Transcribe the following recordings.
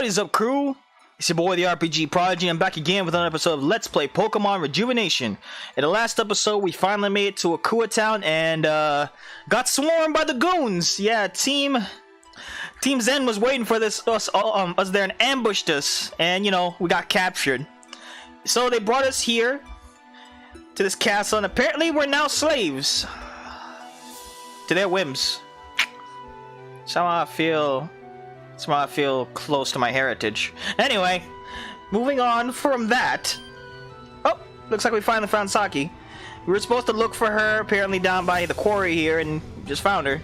What is up, crew? It's your boy, the RPG Prodigy. I'm back again with another episode of Let's Play Pokemon Rejuvenation. In the last episode, we finally made it to Akua Town and got swarmed by the goons. Yeah, Team Zen was waiting for us there and ambushed us, and you know, we got captured. So they brought us here to this castle, and apparently we're now slaves to their whims. Somehow I feel close to my heritage. Anyway, moving on from that. Oh, looks like we finally found Saki. We were supposed to look for her apparently down by the quarry here and just found her.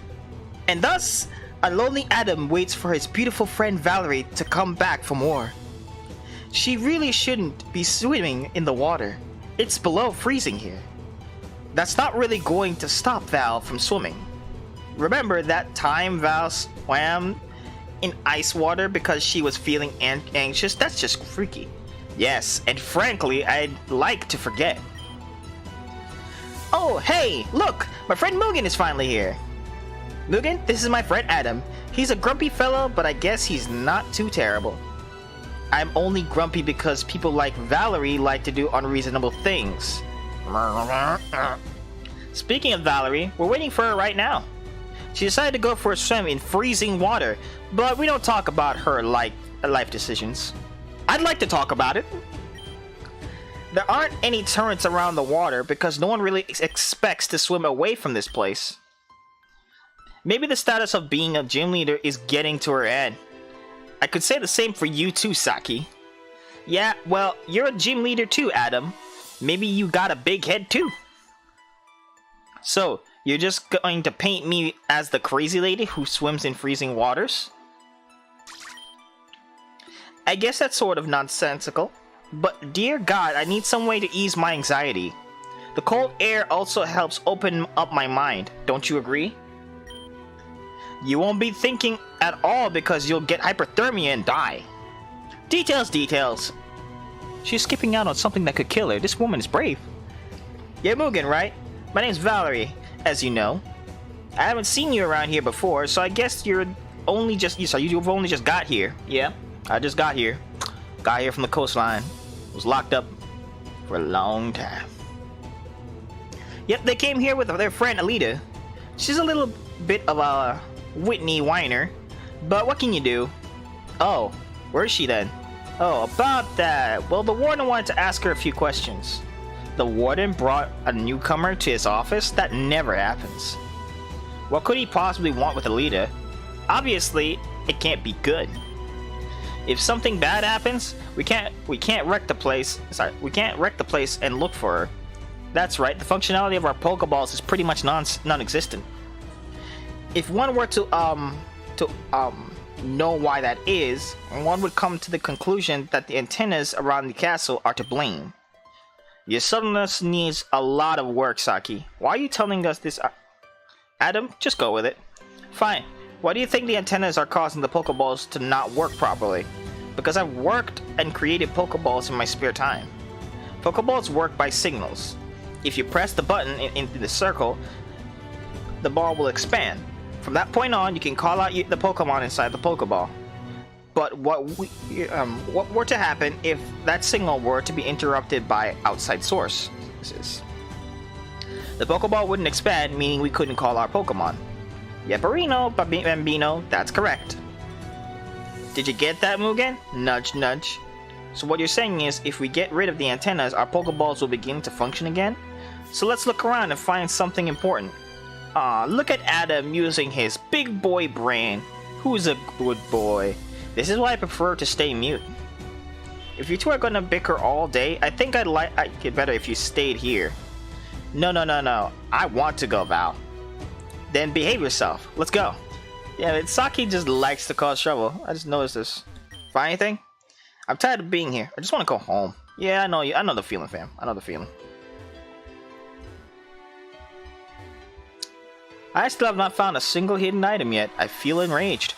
And thus, a lonely Adam waits for his beautiful friend Valerie to come back for more. She really shouldn't be swimming in the water. It's below freezing here. That's not really going to stop Val from swimming. Remember that time Val swam in ice water because she was feeling anxious? That's just freaky. Yes, and frankly, I'd like to forget. Oh, hey, look! My friend Mugen is finally here. Mugen, this is my friend Adam. He's a grumpy fellow, but I guess he's not too terrible. I'm only grumpy because people like Valerie like to do unreasonable things. Speaking of Valerie, we're waiting for her right now. She decided to go for a swim in freezing water, but we don't talk about her life decisions. I'd like to talk about it. There aren't any turrets around the water because no one really expects to swim away from this place. Maybe the status of being a gym leader is getting to her head. I could say the same for you too, Saki. Yeah, well, you're a gym leader too, Adam. Maybe you got a big head too. So, you're just going to paint me as the crazy lady who swims in freezing waters? I guess that's sort of nonsensical, but dear God, I need some way to ease my anxiety. The cold air also helps open up my mind, don't you agree? You won't be thinking at all because you'll get hypothermia and die. Details, details. She's skipping out on something that could kill her. This woman is brave. You're Mugen, right? My name's Valerie. As you know, I haven't seen you around here before, so I guess you've only just got here. Yeah, I just got here. Got here from the coastline. Was locked up for a long time. Yep, they came here with their friend Alita. She's a little bit of a Whitney whiner, but what can you do? Oh, where is she then? Oh, about that. Well, the warden wanted to ask her a few questions. The warden brought a newcomer to his office? That never happens. What could he possibly want with Alita? Obviously, it can't be good. If something bad happens, we can't wreck the place. We can't wreck the place and look for her. That's right. The functionality of our Pokeballs is pretty much non-existent. If one were to know why that is, one would come to the conclusion that the antennas around the castle are to blame. Your subtleness needs a lot of work, Saki. Why are you telling us this? Adam, just go with it. Fine. Why do you think the antennas are causing the Pokeballs to not work properly? Because I've worked and created Pokeballs in my spare time. Pokeballs work by signals. If you press the button in the circle, the ball will expand. From that point on, you can call out the Pokemon inside the Pokeball. But what were to happen if that signal were to be interrupted by outside sources? The Pokeball wouldn't expand, meaning we couldn't call our Pokemon. Yepperino, Bambino, that's correct. Did you get that, Mugen? Nudge, nudge. So what you're saying is, if we get rid of the antennas, our Pokeballs will begin to function again? So let's look around and find something important. Look at Adam using his big boy brain. Who's a good boy? This is why I prefer to stay mute. If you two are gonna bicker all day, I think I'd like it better if you stayed here. No. I want to go, Val. Then behave yourself. Let's go. Yeah, Saki just likes to cause trouble. I just noticed this. Find anything? I'm tired of being here. I just want to go home. Yeah, I know you. I know the feeling, fam. I know the feeling. I still have not found a single hidden item yet. I feel enraged.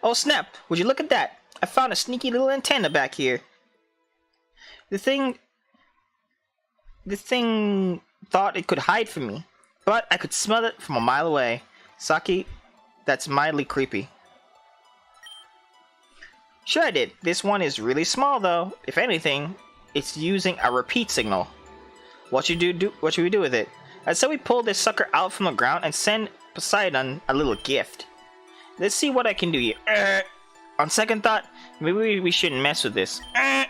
Oh snap! Would you look at that? I found a sneaky little antenna back here. The thing thought it could hide from me. but I could smell it from a mile away. Saki, that's mildly creepy. Sure I did. This one is really small though. If anything, it's using a repeat signal. What should we do with it? I said we pull this sucker out from the ground and send Poseidon a little gift. Let's see what I can do here. On second thought, maybe we shouldn't mess with this. I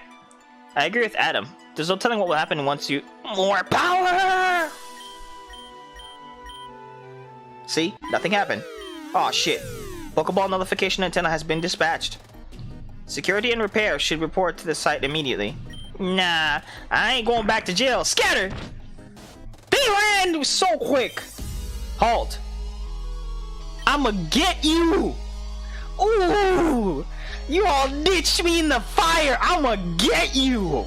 agree with Adam. There's no telling what will happen once you... More power! See? Nothing happened. Aw, shit. Pokeball notification antenna has been dispatched. Security and repair should report to the site immediately. Nah, I ain't going back to jail. Scatter! They ran so quick! Halt. I'ma get you! Ooh! You all ditched me in the fire! I'ma get you!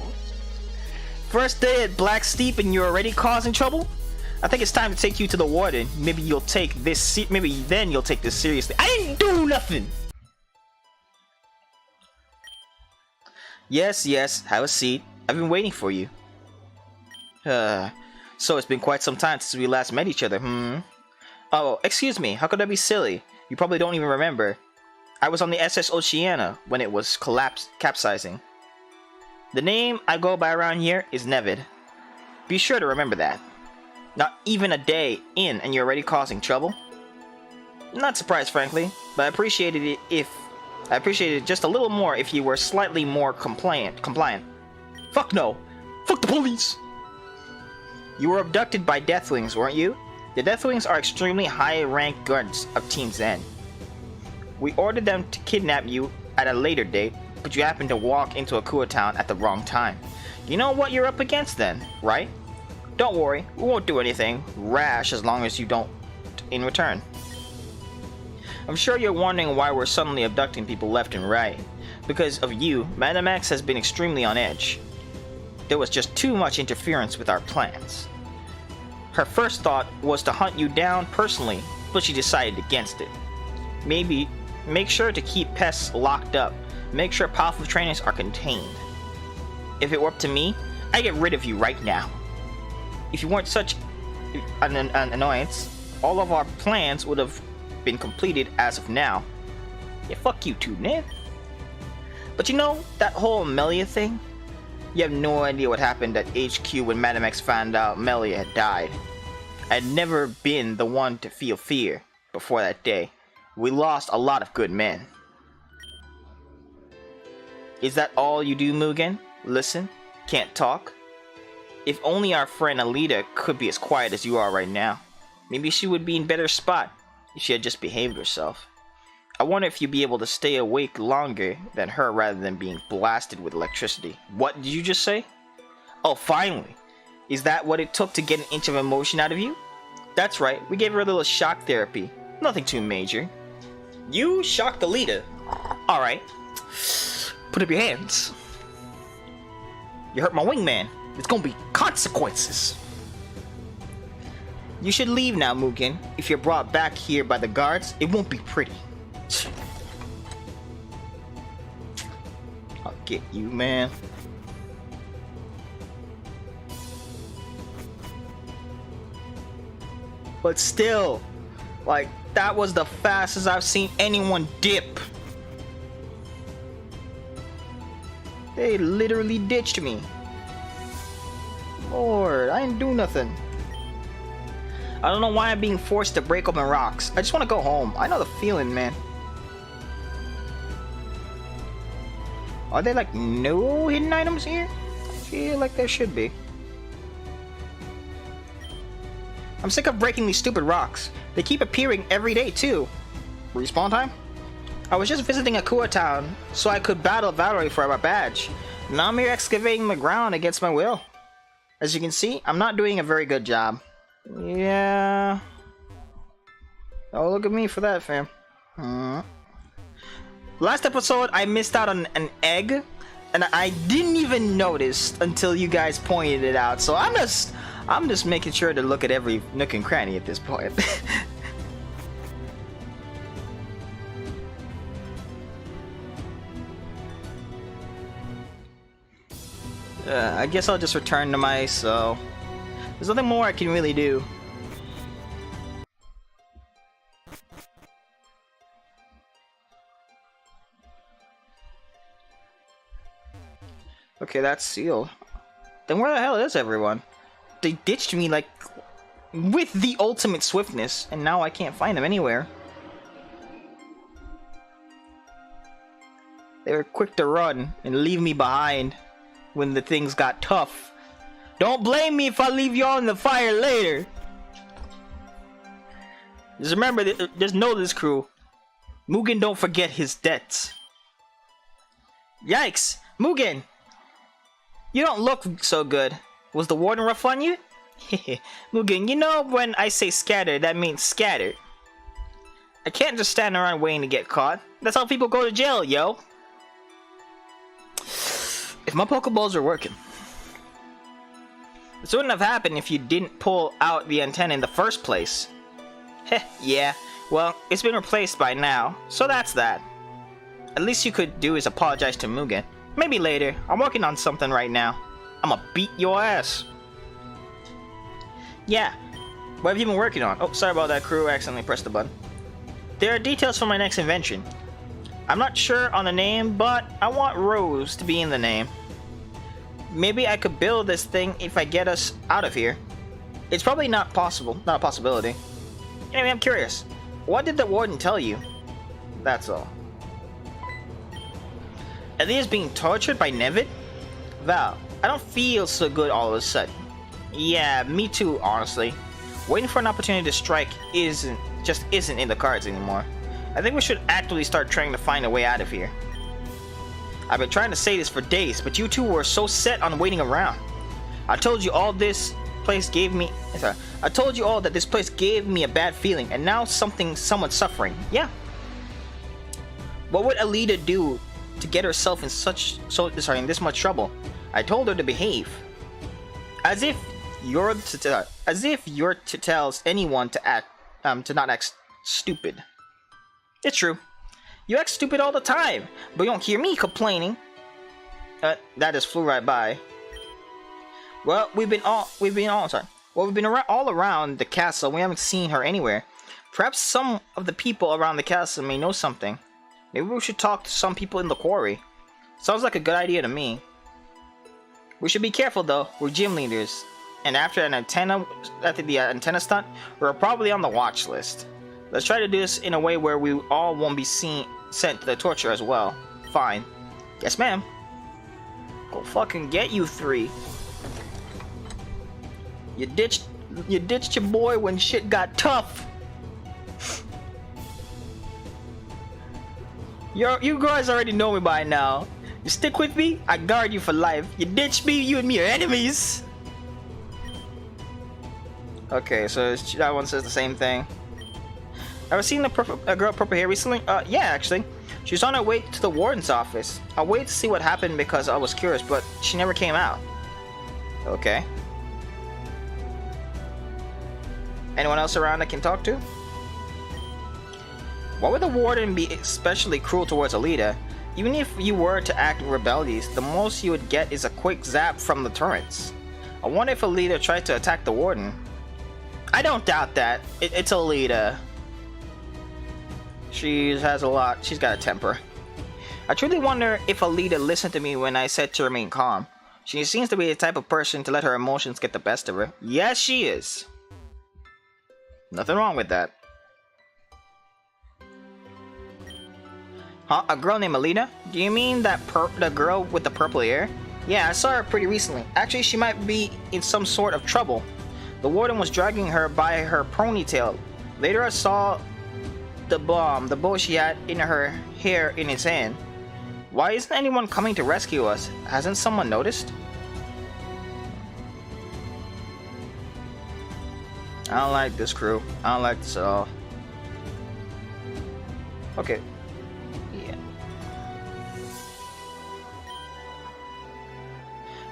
First day at Black Steep and you're already causing trouble? I think it's time to take you to the warden. Maybe you'll take this maybe then you'll take this seriously. I didn't do nothing! Yes, have a seat. I've been waiting for you. So it's been quite some time since we last met each other, Oh, excuse me, how could I be silly? You probably don't even remember. I was on the SS Oceana when it was capsizing. The name I go by around here is Nevid. Be sure to remember that. Not even a day in and you're already causing trouble? Not surprised, frankly, but I appreciated it just a little more if you were slightly more compliant. Fuck no! Fuck the police! You were abducted by Deathwings, weren't you? The Deathwings are extremely high-ranked guards of Team Zen. We ordered them to kidnap you at a later date, but you happened to walk into Akua Town at the wrong time. You know what you're up against then, right? Don't worry, we won't do anything rash as long as you don't in return. I'm sure you're wondering why we're suddenly abducting people left and right. Because of you, Madam X has been extremely on edge. There was just too much interference with our plans. Her first thought was to hunt you down personally, but she decided against it. Maybe make sure to keep pests locked up. Make sure powerful trainers are contained. If it were up to me, I'd get rid of you right now. If you weren't such an annoyance, all of our plans would have been completed as of now. Yeah, fuck you too, Ned. But you know, that whole Melia thing? You have no idea what happened at HQ when Madam X found out Melia had died. I'd never been the one to feel fear before that day. We lost a lot of good men. Is that all you do, Mugen? Listen? Can't talk? If only our friend Alita could be as quiet as you are right now. Maybe she would be in better spot if she had just behaved herself. I wonder if you'd be able to stay awake longer than her rather than being blasted with electricity. What did you just say? Oh, finally! Is that what it took to get an inch of emotion out of you? That's right, we gave her a little shock therapy. Nothing too major. You shocked Alita? Alright. Put up your hands. You hurt my wingman. It's gonna be consequences. You should leave now, Mugen. If you're brought back here by the guards, it won't be pretty. I'll get you, man. But still, like, that was the fastest I've seen anyone dip. They literally ditched me. Lord, I didn't do nothing. I don't know why I'm being forced to break open rocks. I just want to go home. I know the feeling, man. Are there like no hidden items here? I feel like there should be. I'm sick of breaking these stupid rocks. They keep appearing every day too. Respawn time? I was just visiting Akua Town so I could battle Valerie for my badge. Now I'm here excavating the ground against my will. As you can see, I'm not doing a very good job. Yeah. Oh, look at me for that, fam. Last episode, I missed out on an egg, and I didn't even notice until you guys pointed it out. So I'm just making sure to look at every nook and cranny at this point. I guess I'll just return to my cell. There's nothing more I can really do. Okay, that's sealed. Then where the hell is everyone? They ditched me like with the ultimate swiftness, and now I can't find them anywhere. They were quick to run and leave me behind when the things got tough. Don't blame me if I leave y'all in the fire later. Just remember, just know this, crew. Mugen don't forget his debts. Yikes! Mugen! You don't look so good. Was the warden rough on you? Mugen, you know when I say scatter, that means scatter. I can't just stand around waiting to get caught. That's how people go to jail, yo. If my Pokeballs are working. This wouldn't have happened if you didn't pull out the antenna in the first place. Heh, yeah. Well, it's been replaced by now, so that's that. At least you could do is apologize to Mugen. Maybe later. I'm working on something right now. I'ma beat your ass. Yeah. What have you been working on? Oh, sorry about that, crew. I accidentally pressed the button. There are details for my next invention. I'm not sure on the name, but I want Rose to be in the name. Maybe I could build this thing if I get us out of here. It's probably not possible. Not a possibility. Anyway, I'm curious. What did the warden tell you? That's all. Elia's being tortured by Nevid? Val, I don't feel so good all of a sudden. Yeah, me too, honestly. Waiting for an opportunity to strike just isn't in the cards anymore. I think we should actively start trying to find a way out of here. I've been trying to say this for days, but you two were so set on waiting around. I told you all that this place gave me a bad feeling, and now someone's suffering. Yeah. What would Alita do to get herself in this much trouble? I told her to behave. As if you're to tell anyone to not act stupid. It's true. You act stupid all the time, but you don't hear me complaining. That just flew right by. Well, we've been all around the castle. We haven't seen her anywhere. Perhaps some of the people around the castle may know something. Maybe we should talk to some people in the quarry. Sounds like a good idea to me. We should be careful though. We're gym leaders, and after the antenna stunt, we're probably on the watch list. Let's try to do this in a way where we all won't be sent to the torture as well. Fine. Yes, ma'am. Go fucking get you three. You ditched your boy when shit got tough. You guys already know me by now. You stick with me, I guard you for life. You ditch me, you and me are enemies. Okay, so that one says the same thing. Ever seen a girl with purple hair recently? Yeah, actually. She was on her way to the warden's office. I waited to see what happened because I was curious, but she never came out. Okay. Anyone else around I can talk to? Why would the warden be especially cruel towards Alita? Even if you were to act rebellious, the most you would get is a quick zap from the turrets. I wonder if Alita tried to attack the warden. I don't doubt that. It's Alita. She's got a temper. I truly wonder if Alita listened to me when I said to remain calm. She seems to be the type of person to let her emotions get the best of her. Yes, she is. Nothing wrong with that. Huh? A girl named Alita? Do you mean that the girl with the purple hair? Yeah, I saw her pretty recently. Actually, she might be in some sort of trouble. The warden was dragging her by her ponytail. Later I saw the bow she had in her hair in his hand. Why isn't anyone coming to rescue us? Hasn't someone noticed? I don't like this, crew. I don't like this at all. Okay. Yeah.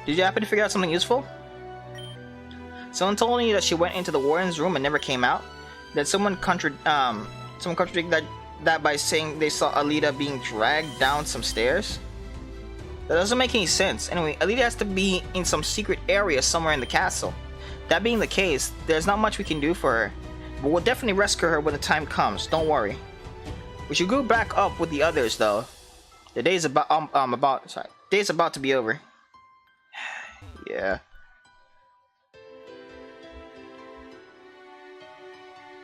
Did you happen to figure out something useful? Someone told me that she went into the warden's room and never came out. Then someone contradicted that by saying they saw Alita being dragged down some stairs. That doesn't make any sense. Anyway, Alita has to be in some secret area somewhere in the castle. That being the case, there's not much we can do for her. But we'll definitely rescue her when the time comes, don't worry. We should go back up with the others though. The day's about to be over. Yeah.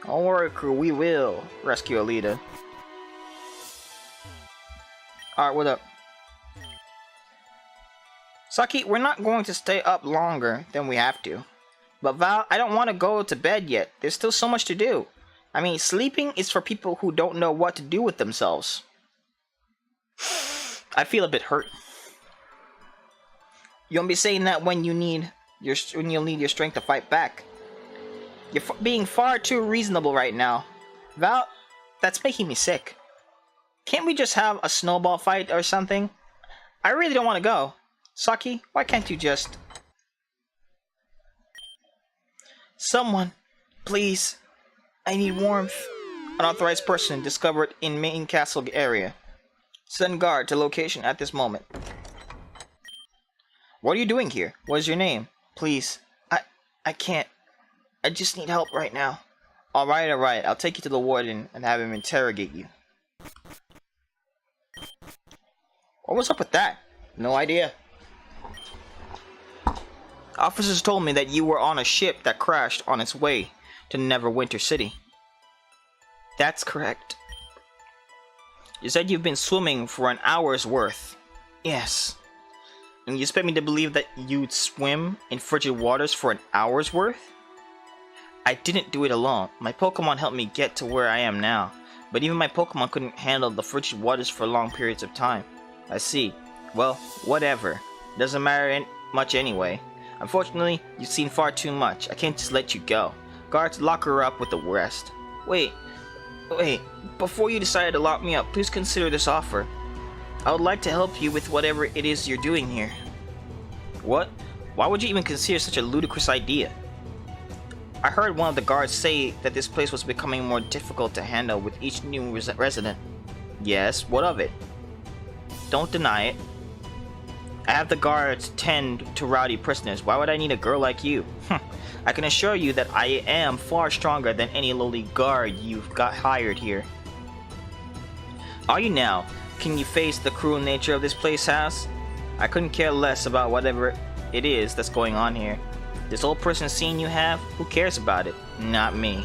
Don't worry, crew. We will rescue Alita. Alright, what up? Saki, we're not going to stay up longer than we have to. But Val, I don't want to go to bed yet. There's still so much to do. I mean, sleeping is for people who don't know what to do with themselves. I feel a bit hurt. You won't be saying that when you'll need your strength to fight back. You're being far too reasonable right now. Val, that's making me sick. Can't we just have a snowball fight or something? I really don't want to go. Saki, why can't you just... Someone, please. I need warmth. Unauthorized person discovered in main castle area. Send guard to location at this moment. What are you doing here? What is your name? Please. I can't. I just need help right now. Alright. I'll take you to the warden and have him interrogate you. What was up with that? No idea. Officers told me that you were on a ship that crashed on its way to Neverwinter City. That's correct. You said you've been swimming for an hour's worth. Yes. And you expect me to believe that you'd swim in frigid waters for an hour's worth? I didn't do it alone. My Pokemon helped me get to where I am now. But even my Pokemon couldn't handle the frigid waters for long periods of time. I see. Well, whatever. Doesn't matter much anyway. Unfortunately, you've seen far too much. I can't just let you go. Guards, lock her up with the rest. Wait. Before you decide to lock me up, please consider this offer. I would like to help you with whatever it is you're doing here. What? Why would you even consider such a ludicrous idea? I heard one of the guards say that this place was becoming more difficult to handle with each new resident. Yes, what of it? Don't deny it. I have the guards tend to rowdy prisoners. Why would I need a girl like you? I can assure you that I am far stronger than any lowly guard you've got hired here. Are you now? Can you face the cruel nature of this place has? I couldn't care less about whatever it is that's going on here. This old person scene you have, who cares about it? Not me.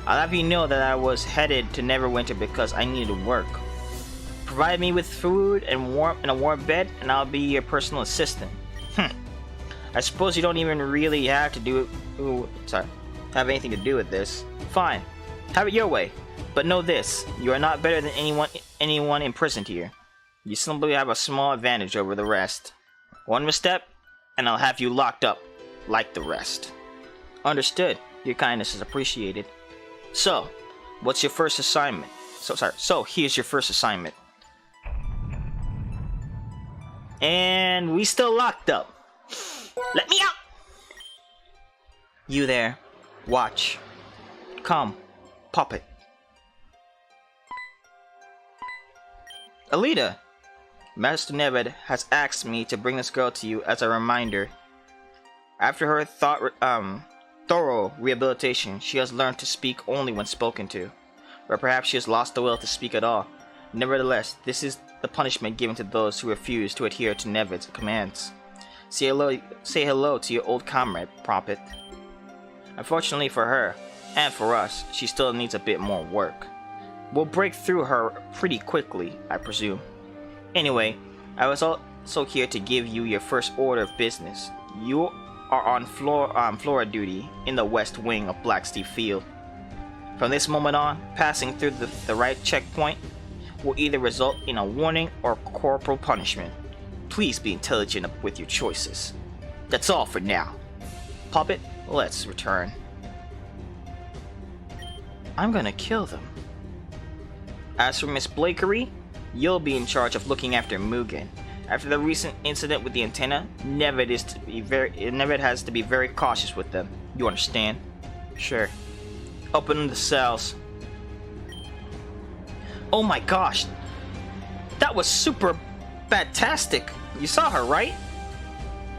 I'll have you know that I was headed to Neverwinter because I needed to work. Provide me with food and a warm bed, and I'll be your personal assistant. I suppose you don't even really have to have anything to do with this. Fine, have it your way. But know this: you are not better than anyone imprisoned here. You simply have a small advantage over the rest. One misstep, and I'll have you locked up like the rest. Understood. Your kindness is appreciated. So, what's your first assignment? So here's your first assignment. And we still locked up. Let me out! You there. Watch. Come. Puppet. Alita! Master Neved has asked me to bring this girl to you as a reminder. After her thorough rehabilitation, she has learned to speak only when spoken to. Or perhaps she has lost the will to speak at all. Nevertheless, this is the punishment given to those who refuse to adhere to Neved's commands. Say hello to your old comrade, Puppet. Unfortunately for her, and for us, she still needs a bit more work. We'll break through her pretty quickly, I presume. Anyway, I was also here to give you your first order of business. You are on floor duty in the west wing of Blacksteve Field. From this moment on, passing through the right checkpoint will either result in a warning or corporal punishment. Please be intelligent with your choices. That's all for now. Puppet, let's return. I'm gonna kill them. As for Miss Blakery, you'll be in charge of looking after Mugen. After the recent incident with the antenna, Neved has to be very cautious with them. You understand? Sure. Open the cells. Oh my gosh! That was super fantastic! You saw her, right?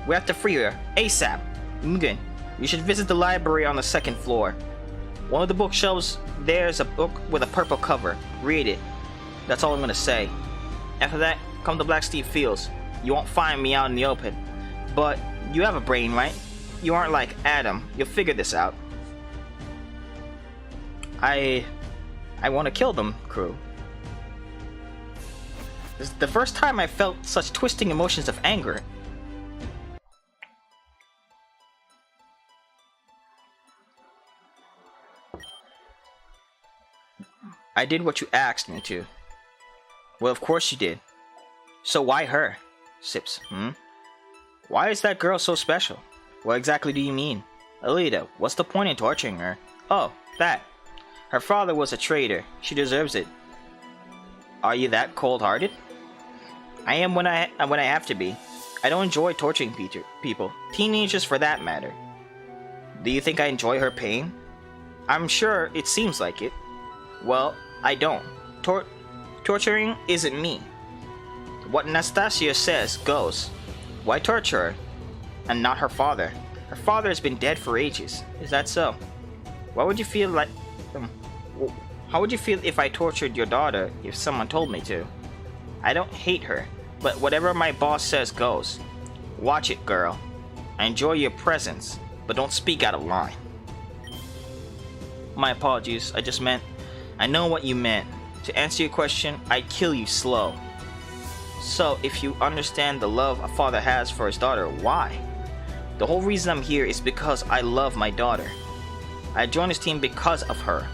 We have to free her, ASAP. Mugen, you should visit the library on the second floor. One of the bookshelves, there's a book with a purple cover. Read it. That's all I'm gonna say. After that, come to Blacksteve Fields. You won't find me out in the open. But you have a brain, right? You aren't like Adam. You'll figure this out. I want to kill them, crew. This is the first time I felt such twisting emotions of anger. I did what you asked me to. Well, of course you did. So why her? Sips, Why is that girl so special? What exactly do you mean? Alita, what's the point in torturing her? Oh, that. Her father was a traitor. She deserves it. Are you that cold-hearted? I am when I have to be. I don't enjoy torturing people. Teenagers for that matter. Do you think I enjoy her pain? I'm sure it seems like it. Well, I don't. Torturing isn't me. What Nastasia says goes. Why torture her? And not her father. Her father has been dead for ages. Is that so? Why would you feel like... how would you feel if I tortured your daughter if someone told me to? I don't hate her, but whatever my boss says goes. Watch it, girl. I enjoy your presence, but don't speak out of line. My apologies, I just meant... I know what you meant. To answer your question, I'd kill you slow. So, if you understand the love a father has for his daughter, why? The whole reason I'm here is because I love my daughter. I joined this team because of her.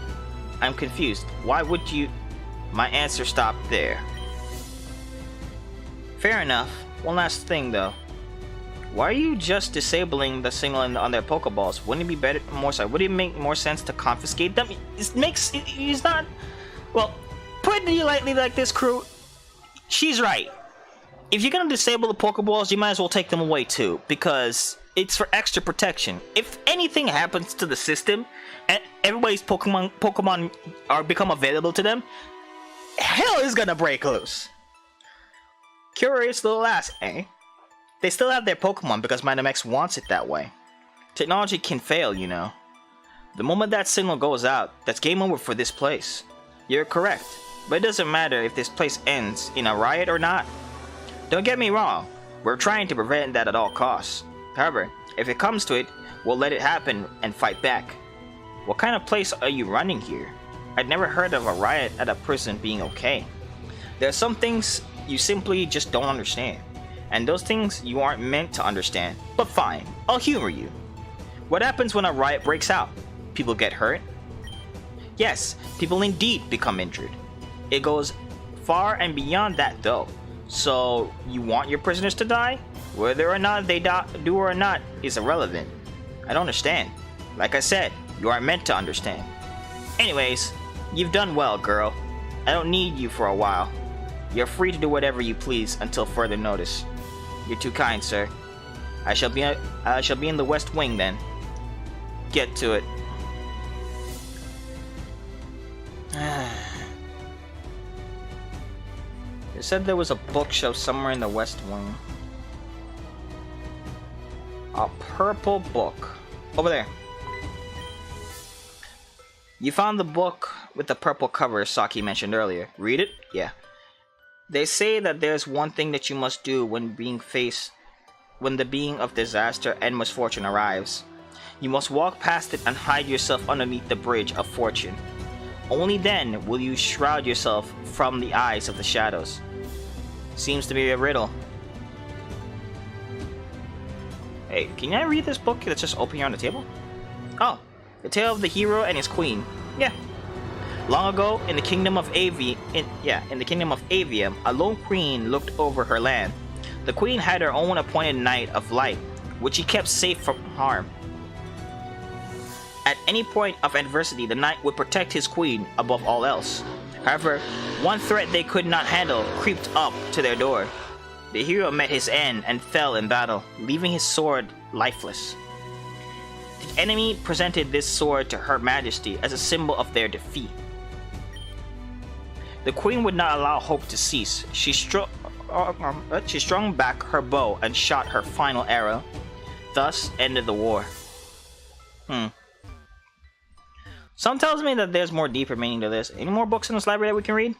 I'm confused. Why would you... My answer stopped there. Fair enough. One last thing, though. Why are you just disabling the signal on their Pokeballs? Wouldn't it be better... Would it make more sense to confiscate them? It's not... Well, put it lightly like this, crew. She's right. If you're gonna disable the Pokeballs, you might as well take them away too, because it's for extra protection. If anything happens to the system, and everybody's Pokemon are become available to them, hell is gonna break loose. Curious little ass, eh? They still have their Pokemon because Dynamax wants it that way. Technology can fail, you know. The moment that signal goes out, that's game over for this place. You're correct, but it doesn't matter if this place ends in a riot or not. Don't get me wrong, we're trying to prevent that at all costs. However, if it comes to it, we'll let it happen and fight back. What kind of place are you running here? I'd never heard of a riot at a prison being okay. There are some things you simply just don't understand, and those things you aren't meant to understand. But fine, I'll humor you. What happens when a riot breaks out? People get hurt? Yes, people indeed become injured. It goes far and beyond that though. So, you want your prisoners to die? Whether or not they do or not is irrelevant. I don't understand. Like I said, you aren't meant to understand. Anyways, you've done well, girl. I don't need you for a while. You're free to do whatever you please until further notice. You're too kind, sir. I shall be in the West Wing then. Get to it. It said there was a bookshelf somewhere in the West Wing. A purple book. Over there. You found the book with the purple cover Saki mentioned earlier. Read it? Yeah. They say that there's one thing that you must do when the being of disaster and misfortune arrives. You must walk past it and hide yourself underneath the bridge of fortune. Only then will you shroud yourself from the eyes of the shadows. Seems to be a riddle. Hey, can I read this book that's just open here on the table? Oh, The Tale of the Hero and His Queen. Yeah. Long ago, in the kingdom of Avium, a lone queen looked over her land. The queen had her own appointed knight of light, which she kept safe from harm. At any point of adversity, the knight would protect his queen above all else. However, one threat they could not handle creeped up to their door. The hero met his end and fell in battle, leaving his sword lifeless. The enemy presented this sword to Her Majesty as a symbol of their defeat. The queen would not allow hope to cease. She strung back her bow and shot her final arrow. Thus ended the war. Some tells me that there's more deeper meaning to this. Any more books in this library that we can read?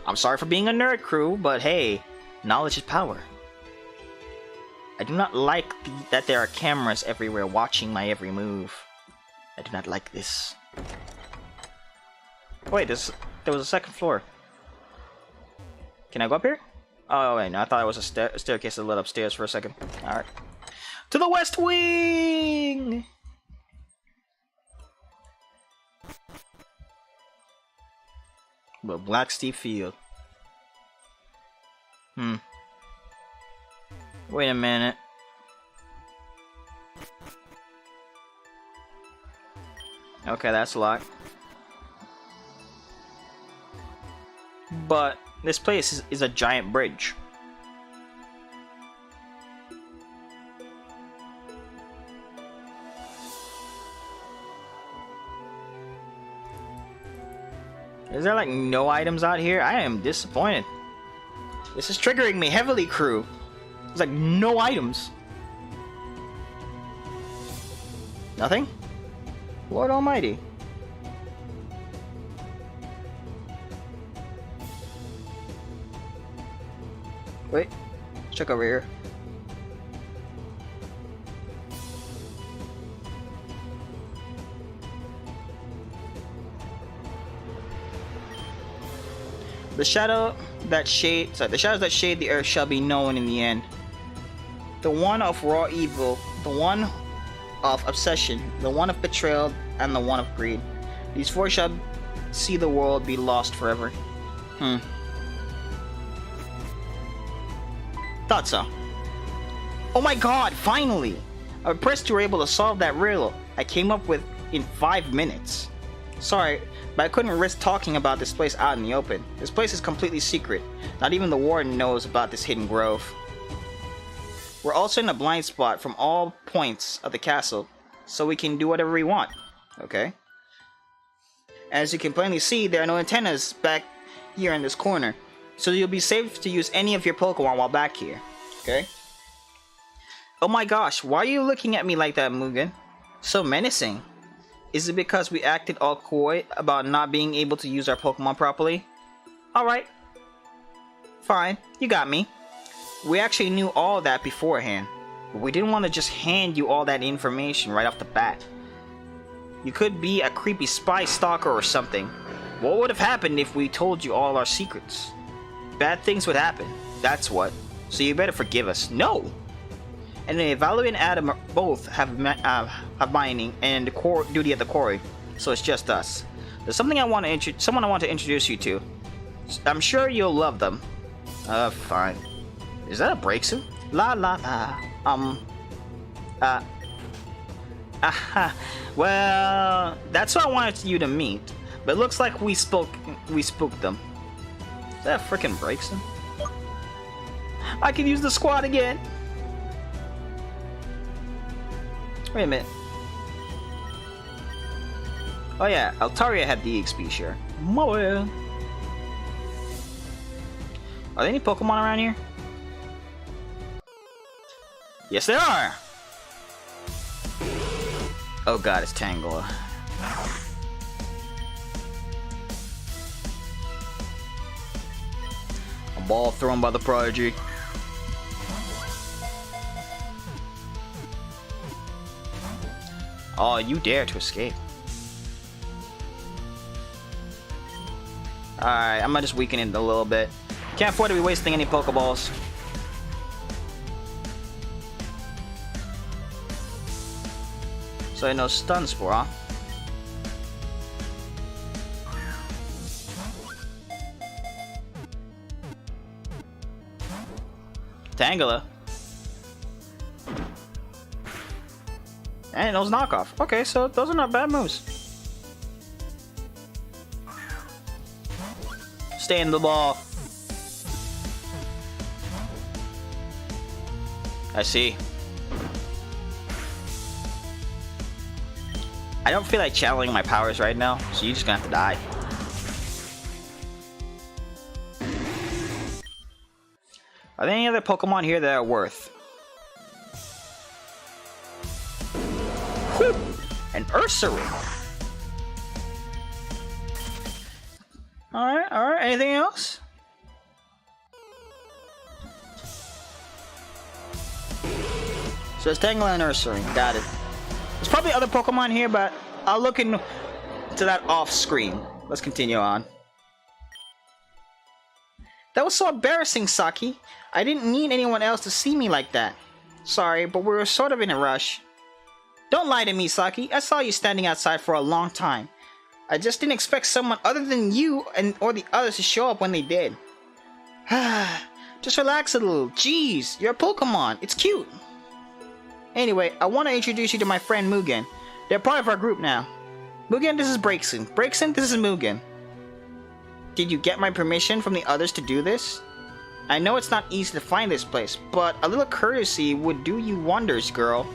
I'm sorry for being a nerd, crew, but hey, knowledge is power. I do not like that there are cameras everywhere watching my every move. I do not like this. Wait, there was a second floor. Can I go up here? Oh wait, no, I thought it was a staircase that led upstairs for a second. Alright. To the West Wing! The Black Steep Field. Wait a minute. Okay, that's locked. But this place is a giant bridge. Is there like no items out here? I am disappointed. This is triggering me heavily, crew. There's like no items. Nothing? Lord Almighty. Wait, let's check over here. The shadows that shade the earth shall be known in the end. The one of raw evil, the one of obsession, the one of betrayal, and the one of greed. These four shall see the world be lost forever. Thought so. Oh my god, finally! I'm impressed you were able to solve that riddle I came up with in 5 minutes. Sorry, but I couldn't risk talking about this place out in the open. This place is completely secret. Not even the warden knows about this hidden grove. We're also in a blind spot from all points of the castle, so we can do whatever we want. Okay? As you can plainly see, there are no antennas back here in this corner, so you'll be safe to use any of your Pokemon while back here. Okay? Oh my gosh, why are you looking at me like that, Mugen? So menacing. Is it because we acted all coy about not being able to use our Pokemon properly? Alright. Fine, you got me. We actually knew all that beforehand, but we didn't want to just hand you all that information right off the bat. You could be a creepy spy stalker or something. What would have happened if we told you all our secrets? Bad things would happen, that's what. So you better forgive us. No! And Evalu and Adam both have mining and the core duty at the quarry, so it's just us. There's something someone I want to introduce you to. I'm sure you'll love them. Fine. Is that a Braixen? La la la. Well, that's what I wanted you to meet, but it looks like we spooked them. Is that a frickin' Braixen? I can use the squad again. Wait a minute. Oh yeah, Altaria had the EXP share. Are there any Pokemon around here? Yes, there are! Oh god, it's Tangela. A ball thrown by the Prodigy. Oh, you dare to escape. Alright, I'm gonna just weaken it a little bit. Can't afford to be wasting any Pokeballs. So no stun spore, huh? Tangela. And those knockoff. Okay, so those are not bad moves. Stay in the ball. I see. I don't feel like channeling my powers right now, so you're just gonna have to die. Are there any other Pokemon here that are worth? Whew! An Ursaring! Alright, anything else? So it's Tangela Nursery. Got it. There's probably other Pokemon here, but I'll look into that off screen. Let's continue on. That was so embarrassing, Saki. I didn't need anyone else to see me like that. Sorry, but we were sort of in a rush. Don't lie to me, Saki. I saw you standing outside for a long time. I just didn't expect someone other than you or the others to show up when they did. Just relax a little. Jeez, you're a Pokemon. It's cute. Anyway, I want to introduce you to my friend Mugen. They're part of our group now. Mugen, this is Braixen. Braixen, this is Mugen. Did you get my permission from the others to do this? I know it's not easy to find this place, but a little courtesy would do you wonders, girl.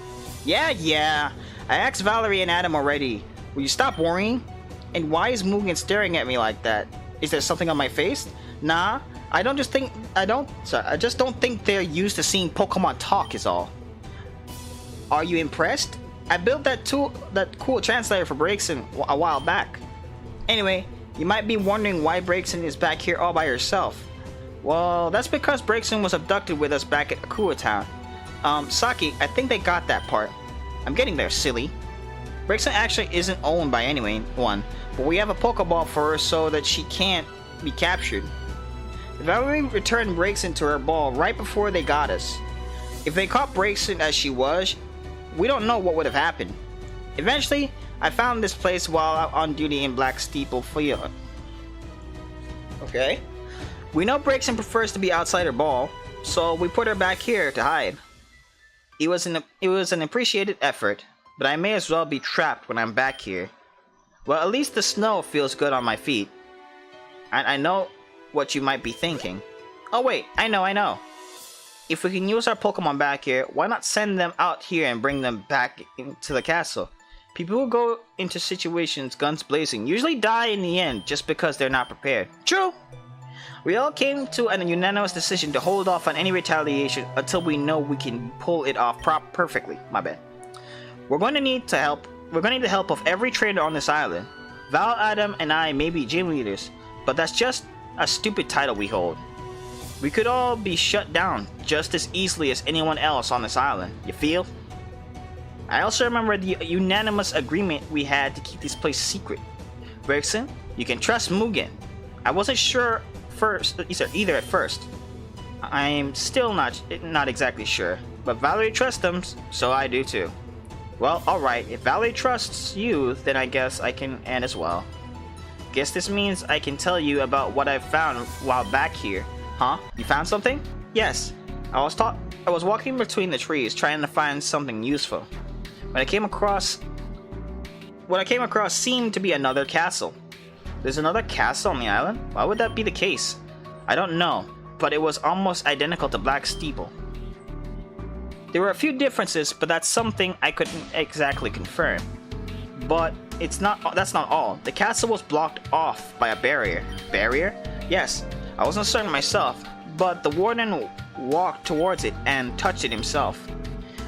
Yeah. I asked Valerie and Adam already. Will you stop worrying? And why is Mugen staring at me like that? Is there something on my face? Nah, I just don't think they're used to seeing Pokemon talk is all. Are you impressed? I built that cool translator for Braixen a while back. Anyway, you might be wondering why Braixen is back here all by herself. Well, that's because Braixen was abducted with us back at Akua Town. Saki, I think they got that part. I'm getting there, silly. Braixen actually isn't owned by anyone, but we have a Pokeball for her so that she can't be captured. Valerie returned Braixen to her ball right before they got us. If they caught Braixen as she was, we don't know what would have happened. Eventually, I found this place while out on duty in Black Steeple Field. Okay. We know Braixen prefers to be outside her ball, so we put her back here to hide. It was an appreciated effort, but I may as well be trapped when I'm back here. Well, at least the snow feels good on my feet. I know what you might be thinking. Oh wait, I know. If we can use our Pokemon back here, why not send them out here and bring them back into the castle? People who go into situations guns blazing usually die in the end just because they're not prepared. True! We all came to an unanimous decision to hold off on any retaliation until we know we can pull it off perfectly. My bad. We're going to need the help of every trainer on this island. Val, Adam, and I may be gym leaders, but that's just a stupid title we hold. We could all be shut down just as easily as anyone else on this island, you feel? I also remember the unanimous agreement we had to keep this place secret. Braixen, you can trust Mugen. I wasn't sure either at first. I'm still not exactly sure, but Valerie trusts them, so I do too. Well, alright, if Valerie trusts you, then I guess I can end as well. Guess this means I can tell you about what I found while back here. Huh? You found something? Yes. I was walking between the trees trying to find something useful. What I came across seemed to be another castle. There's another castle on the island? Why would that be the case? I don't know, but it was almost identical to Black Steeple. There were a few differences, but that's something I couldn't exactly confirm. But that's not all. The castle was blocked off by a barrier. Barrier? Yes. I wasn't certain myself, but the warden walked towards it and touched it himself.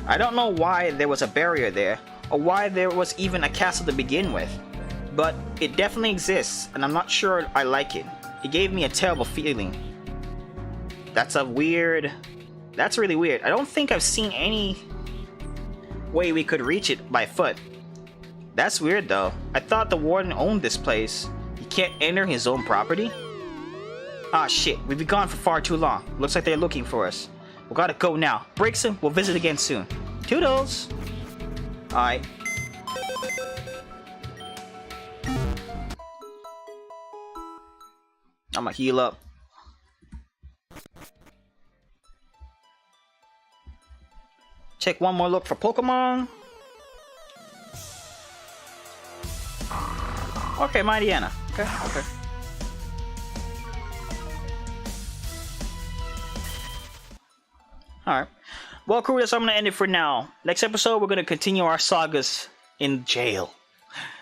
I don't know why there was a barrier there, or why there was even a castle to begin with, but it definitely exists, and I'm not sure I like it. It gave me a terrible feeling. That's really weird. I don't think I've seen any way we could reach it by foot. That's weird though. I thought the warden owned this place. He can't enter his own property? Ah shit, we've been gone for far too long. Looks like they're looking for us. We gotta go now. Braixen, we'll visit again soon. Toodles! Alright. I'ma heal up. Check one more look for Pokemon. Okay, Mightyena. Okay. Alright. Well, crew, that's how I'm going to end it for now. Next episode, we're going to continue our sagas in jail.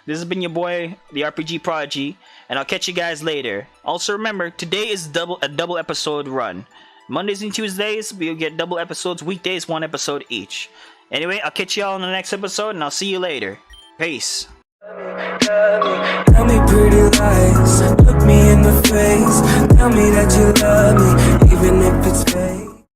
This has been your boy, the RPG Prodigy, and I'll catch you guys later. Also, remember, today is a double episode run. Mondays and Tuesdays, we'll get double episodes. Weekdays, one episode each. Anyway, I'll catch y'all in the next episode, and I'll see you later. Peace. Tell me pretty lies.